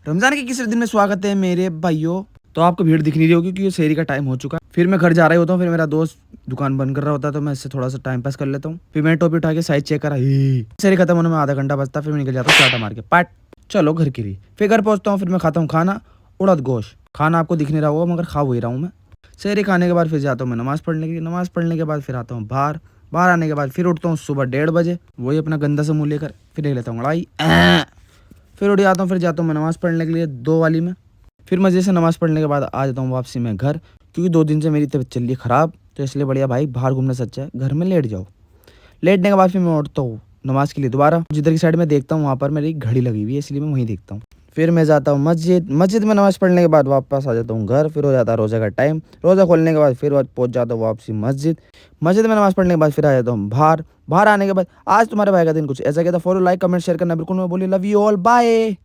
रमजान के तीसरे दिन में स्वागत है मेरे भाइयों। तो आपको भीड़ दिख नहीं रही होगी क्योंकि सेहरी का टाइम हो चुका है। फिर मैं घर जा रहा होता हूँ, फिर मेरा दोस्त दुकान बंद कर रहा होता है तो मैं इससे थोड़ा सा टाइम पास कर लेता हूँ। फिर मैंने टोपी उठा के साइज चेक करा, सेहरी खत्म होने में आधा घंटा बचता, फिर मैं निकल जाता हूँ चाटा मार के पाट चलो घर के लिए। फिर घर पहुँचता हूँ, फिर मैं खाता हूँ खाना उड़द गोश्त। खाना आपको दिख नहीं रहा होगा मगर खा वही रहा हूँ मैं। सेहरी खाने के बाद फिर जाता हूँ मैं नमाज़ पढ़ने के लिए। नमाज़ पढ़ने के बाद फिर आता हूँ बाहर। बाहर आने के बाद फिर उठता हूँ सुबह 1:30 बजे, वही अपना गंदा सा मुँह लेकर फिर देख लेता हूँ लड़ाई। फिर उठ जाता हूँ, फिर जाता हूँ मैं नमाज़ पढ़ने के लिए 2 वाली में। फिर मज़े से नमाज़ पढ़ने के बाद आ जाता हूँ वापसी में घर, क्योंकि 2 दिन से मेरी तबीयत चल रही है ख़राब। तो इसलिए बढ़िया भाई बाहर घूमने से अच्छा है घर में लेट जाओ। लेटने के बाद फिर मैं उठता हूँ नमाज़ के लिए दोबारा। जिधर की साइड में देखता हूँ वहाँ पर मेरी घड़ी लगी हुई है, इसलिए मैं वहीं देखता हूँ। फिर मैं जाता हूँ मस्जिद में नमाज़ पढ़ने के बाद वापस आ जाता हूँ घर। फिर हो जाता है रोज़ा का टाइम। रोज़ा खोलने के बाद फिर पहुँच जाता हूँ वापसी मस्जिद में नमाज़ पढ़ने के बाद फिर आ जाता हूँ बाहर। बाहर आने के बाद आज तुम्हारे भाई का दिन कुछ ऐसा क्या था। फॉलो लाइक कमेंट शेयर करना बिल्कुल मैं बोली लव यू ऑल बाय।